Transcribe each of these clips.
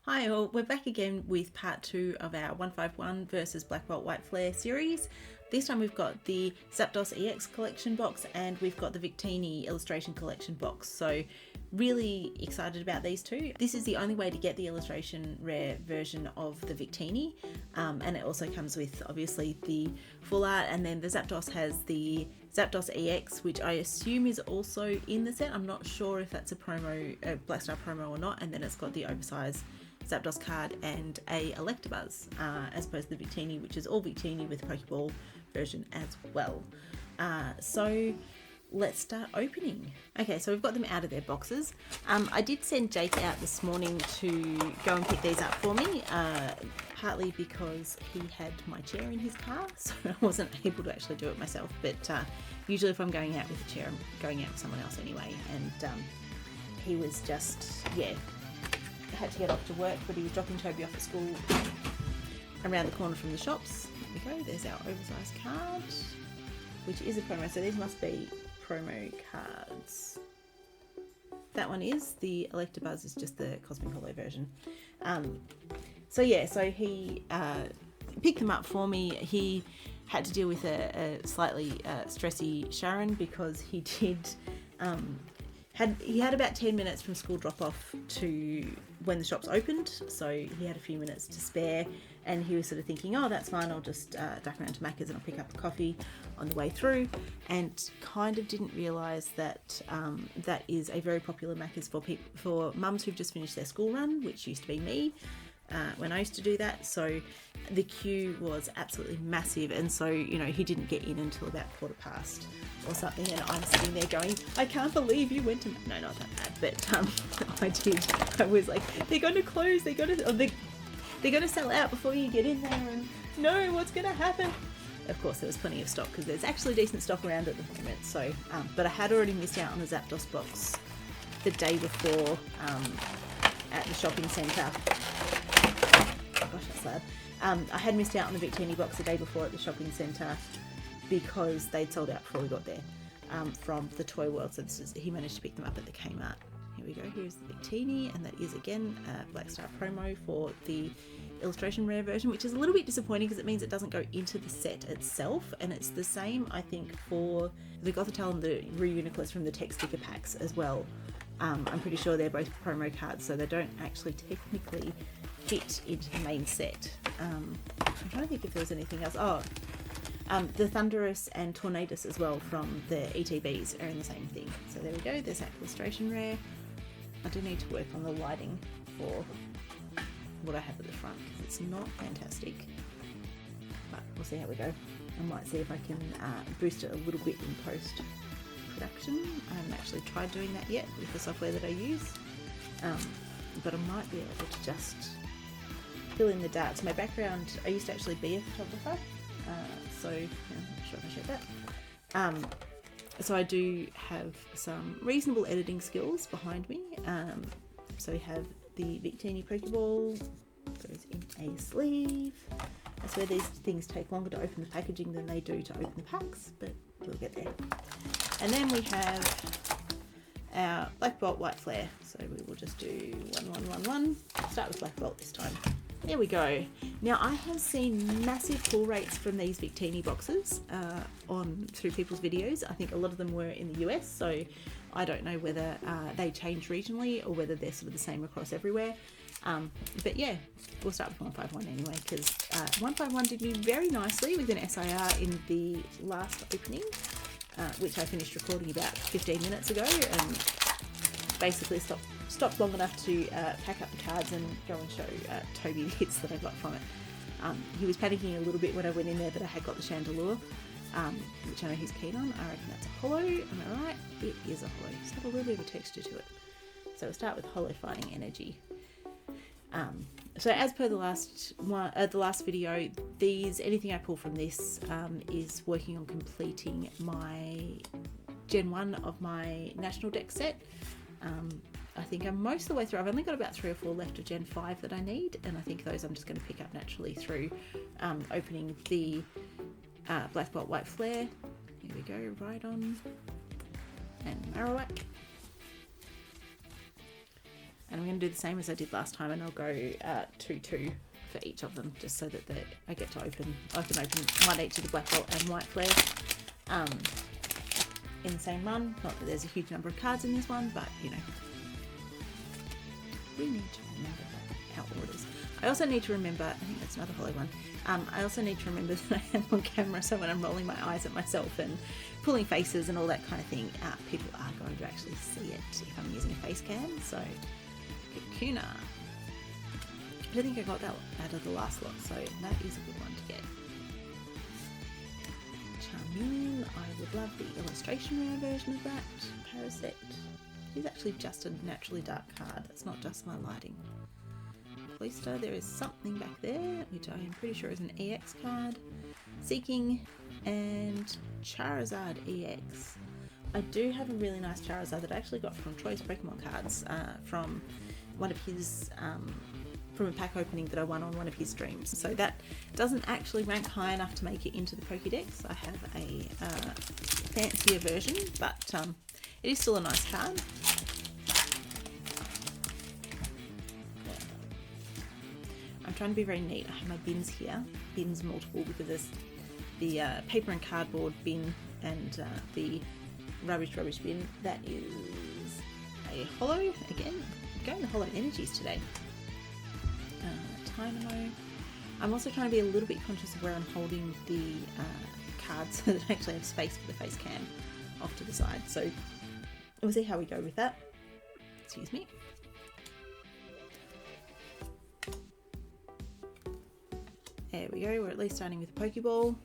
Hi all, we're back again with part 2 of our 151 versus Black Bolt White Flare series. This time we've got the Zapdos EX collection box and we've got the Victini illustration collection box. So really excited about these two. This is the only way to get the illustration rare version of the Victini, and it also comes with obviously the full art, and then the Zapdos has the Zapdos EX, which I assume is also in the set. I'm not sure if that's a Black Star promo or not, and then it's got the oversized Zapdos card and a Electabuzz, as opposed to the Victini, which is all Victini with Pokeball version as well. So let's start opening. Okay, so we've got them out of their boxes. I did send Jake out this morning to go and pick these up for me, partly because he had my chair in his car, so I wasn't able to actually do it myself. But usually if I'm going out with a chair, I'm going out with someone else anyway. And he was just, had to get off to work, but he was dropping Toby off at school around the corner from the shops. There we go, there's our oversized card, which is a promo, so these must be promo cards. That one is, the Electabuzz is just the Cosmic Hollow version. So he picked them up for me. He had to deal with a slightly stressy Sharon because he did he had about 10 minutes from school drop off to when the shops opened, so he had a few minutes to spare, and he was sort of thinking, oh, that's fine, I'll just duck around to Macca's and I'll pick up a coffee on the way through, and kind of didn't realise that that is a very popular Macca's for mums who've just finished their school run, which used to be me when I used to do that. So the queue was absolutely massive, and so he didn't get in until about 4:15 or something, and I'm sitting there going, I can't believe you went to... No, not that bad, but I did. I was like, they're going to close, they're going to sell out before you get in there, and no, what's going to happen? Of course, there was plenty of stock because there's actually decent stock around at the moment. So, but I had already missed out on the Zapdos box the day before at the shopping centre. Gosh, that's loud. I had missed out on the Victini box the day before at the shopping centre because they'd sold out before we got there from the Toy World. So he managed to pick them up at the Kmart. Here we go, here's the Victini, and that is again a Black Star promo for the illustration rare version, which is a little bit disappointing because it means it doesn't go into the set itself, and it's the same I think for the Gothitelle and the Reuniclus from the tech sticker packs as well. I'm pretty sure they're both promo cards, so they don't actually technically fit into the main set. I'm trying to think if there was anything else. The Thundurus and Tornadus as well from the ETBs are in the same thing. So there we go, there's that illustration rare. I do need to work on the lighting for what I have at the front because it's not fantastic, but we'll see how we go. I might see if I can boost it a little bit in post-production. I haven't actually tried doing that yet with the software that I use, but I might be able to just fill in the darks. My background, I used to actually be a photographer, so I'm not sure if I showed that. So I do have some reasonable editing skills behind me. So we have the Victini Pokeball, goes in a sleeve. I swear these things take longer to open the packaging than they do to open the packs, but we'll get there. And then we have our Black Bolt White Flare. So we will just do 1-1-1-1. Start with Black Bolt this time. There we go. Now I have seen massive pull rates from these Victini boxes through people's videos. I think a lot of them were in the US, so I don't know whether they change regionally or whether they're sort of the same across everywhere. But yeah, we'll start with 151 anyway, because 151 did me very nicely with an SIR in the last opening, which I finished recording about 15 minutes ago, and basically stopped long enough to pack up the cards and go and show Toby the hits that I got from it. He was panicking a little bit when I went in there that I had got the Chandelure, which I know he's keen on. I reckon that's a holo, am I right? It is a holo, just have a little bit of a texture to it. So we'll start with Holo Fighting Energy. So as per the last video, anything I pull from this is working on completing my Gen 1 of my National Deck set. I think I'm most of the way through. I've only got about 3 or 4 left of Gen 5 that I need, and I think those I'm just going to pick up naturally through opening the Black Bolt White Flare. Here we go, Rhydon and Marowak. And I'm going to do the same as I did last time, and I'll go 2-2 for each of them, just so that I get to open one each of the black bolt and white flare in the same run. Not that there's a huge number of cards in this one, but you know, we need to remember our orders. I also need to remember, I think that's another hollow one, I also need to remember that I am on camera, so when I'm rolling my eyes at myself and pulling faces and all that kind of thing, people are going to actually see it if I'm using a face cam. So, Kakuna. I don't think I got that out of the last lot, so that is a good one to get. Charmeleon, I would love the illustration rare version of that. Parasect. He's actually just a naturally dark card, that's not just my lighting. Cloister, there is something back there, which I am pretty sure is an EX card. Seeking, and Charizard EX. I do have a really nice Charizard that I actually got from Choice Pokemon Cards from one of his, from a pack opening that I won on one of his streams. So that doesn't actually rank high enough to make it into the Pokédex. I have a fancier version, but it is still a nice card. I'm trying to be very neat. I have my bins here, bins multiple, because there's the paper and cardboard bin and the rubbish bin. That is a holo again. I'm going to holo energies today. Dynamo. I'm also trying to be a little bit conscious of where I'm holding the cards so that I actually have space for the face cam off to the side. So we'll see how we go with that. Excuse me. There we go, we're at least starting with a Pokeball.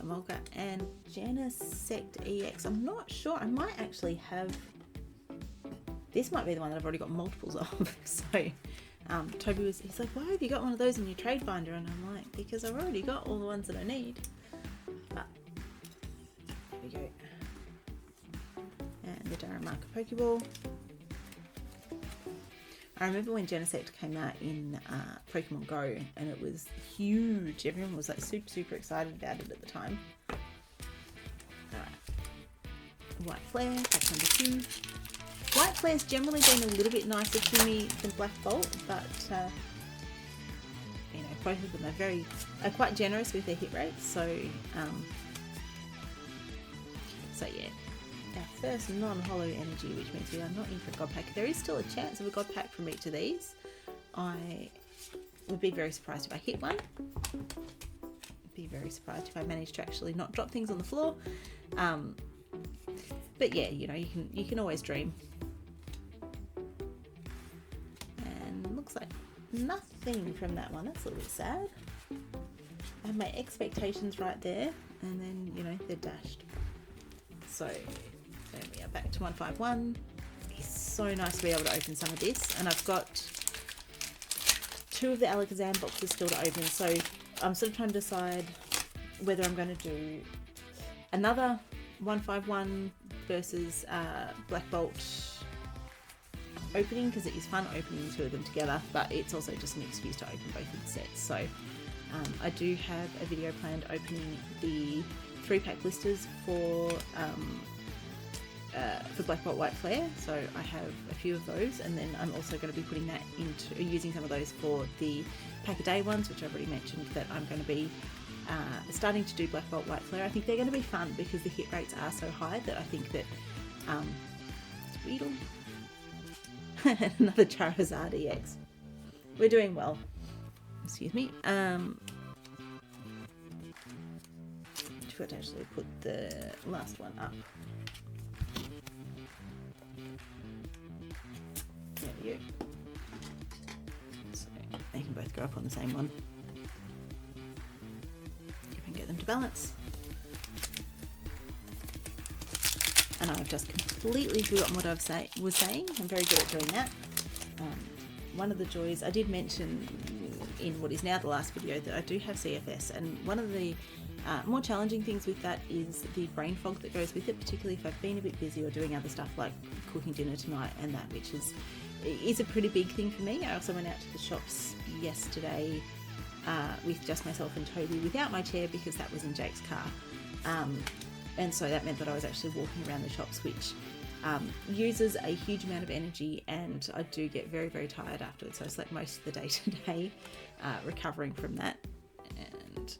Amolga and Genesect EX. I'm not sure, I might actually have, this might be the one that I've already got multiples of. So Toby he's like, why have you got one of those in your trade binder? And I'm like, because I've already got all the ones that I need. But there we go. And the Darumaka Pokeball. I remember when Genesect came out in Pokemon Go, and it was huge. Everyone was like super excited about it at the time. Alright. White Flare, pack number 2. White Flare's generally been a little bit nicer to me than Black Bolt, but you know, both of them are quite generous with their hit rates. So yeah. Our first non-holo energy, which means we are not in for a god pack. There is still a chance of a god pack from each of these. I would be very surprised if I hit one. Be very surprised if I managed to actually not drop things on the floor. But yeah, you know, you can always dream. And looks like nothing from that one. That's a little bit sad. I have my expectations right there, and then you know they're dashed. So there we are, back to 151. It's so nice to be able to open some of this, and I've got 2 of the Alakazam boxes still to open, so I'm sort of trying to decide whether I'm going to do another 151 versus Black Bolt opening, because it is fun opening the 2 of them together, but it's also just an excuse to open both of the sets. So I do have a video planned opening the 3-pack blisters for Black Bolt White Flare, so I have a few of those, and then I'm also going to be putting that into using some of those for the pack a day ones, which I've already mentioned that I'm going to be starting to do Black Bolt White Flare. I think they're going to be fun because the hit rates are so high that I think that Weedle another Charizard EX. We're doing well. Excuse me. I forgot to actually put the last one up. There we go. So they can both go up on the same one. If I can get them to balance. And I've just completely forgotten what was saying. I'm very good at doing that. One of the joys, I did mention in what is now the last video that I do have CFS, and one of the more challenging things with that is the brain fog that goes with it, particularly if I've been a bit busy or doing other stuff like cooking dinner tonight and that, which is a pretty big thing for me. I also went out to the shops yesterday with just myself and Toby without my chair because that was in Jake's car. And so that meant that I was actually walking around the shops, which Uses a huge amount of energy, and I do get very, very tired afterwards. So I slept most of the day today recovering from that. And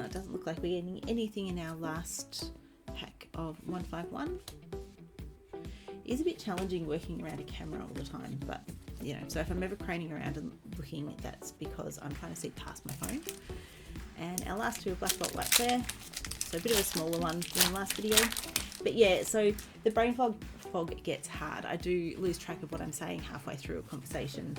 it doesn't look like we're getting anything in our last pack of 151. It is a bit challenging working around a camera all the time, but you know, so if I'm ever craning around and looking, that's because I'm trying to see past my phone. And our last two are Black Bolt White Flare, so a bit of a smaller one than the last video. But yeah, so the brain fog gets hard. I do lose track of what I'm saying halfway through a conversation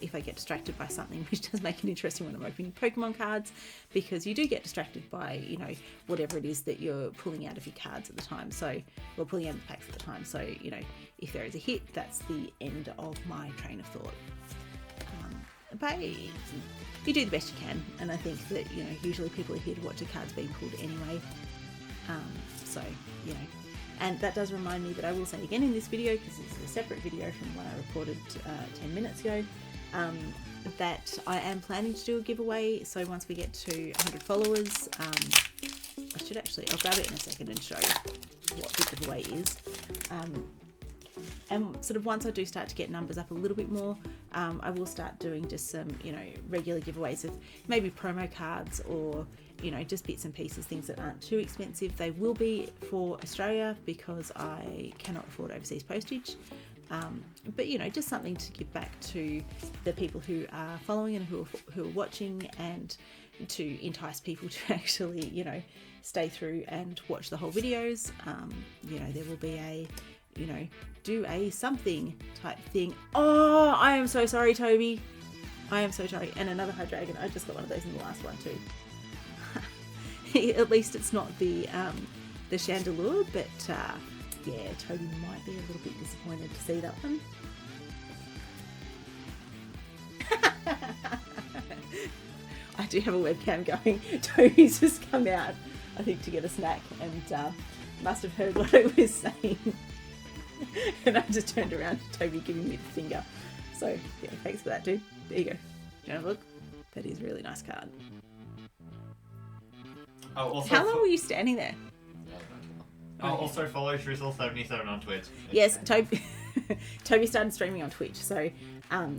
if I get distracted by something, which does make it interesting when I'm opening Pokemon cards, because you do get distracted by, you know, whatever it is that you're pulling out of your cards at the time. So, well, pulling out of the packs at the time. So, you know, if there is a hit, that's the end of my train of thought. But you do the best you can, and I think that, you know, usually people are here to watch the cards being pulled anyway. So, you know, and that does remind me that I will say again in this video, because it's a separate video from what I recorded 10 minutes ago, that I am planning to do a giveaway. So once we get to 100 followers, I'll grab it in a second and show what the giveaway is. And sort of once I do start to get numbers up a little bit more, I will start doing just some, you know, regular giveaways of maybe promo cards, or, you know, just bits and pieces, things that aren't too expensive. They will be for Australia because I cannot afford overseas postage. But, you know, just something to give back to the people who are following and who are watching, and to entice people to actually, you know, stay through and watch the whole videos. You know, there will be a, you know, do a something type thing. Oh, I am so sorry, Toby. I am so sorry. And another Hydreigon. I just got one of those in the last one too. At least it's not the Chandelure, but yeah, Toby might be a little bit disappointed to see that one. I do have a webcam going. Toby's just come out, I think, to get a snack, and must have heard what I was saying. And I just turned around to Toby giving me the finger. So yeah, thanks for that, dude. There you go. Do you want to look? That is a really nice card. How long were you standing there? Also follow TrueSoul77 on Twitch. Yes, Toby started streaming on Twitch. So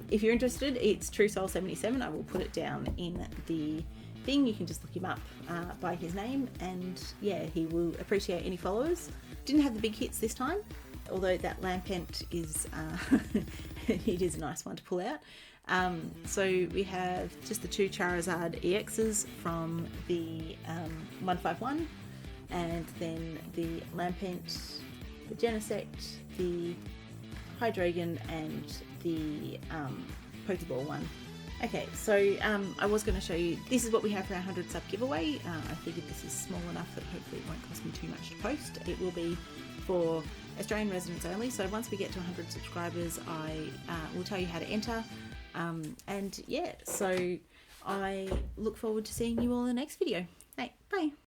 if you're interested, it's TrueSoul77. I will put it down in the thing. You can just look him up by his name, and yeah, he will appreciate any followers. Didn't have the big hits this time, although that Lampent is it is a nice one to pull out. So we have just the two Charizard EXs from the 151, and then the Lampent, the Genesect, the Hydreigon, and the Pokeball one. Okay, so I was going to show you, this is what we have for our 100 sub giveaway. I figured this is small enough that hopefully it won't cost me too much to post. It will be for Australian residents only, so once we get to 100 subscribers, I will tell you how to enter. And yeah, so I look forward to seeing you all in the next video. Hey, bye.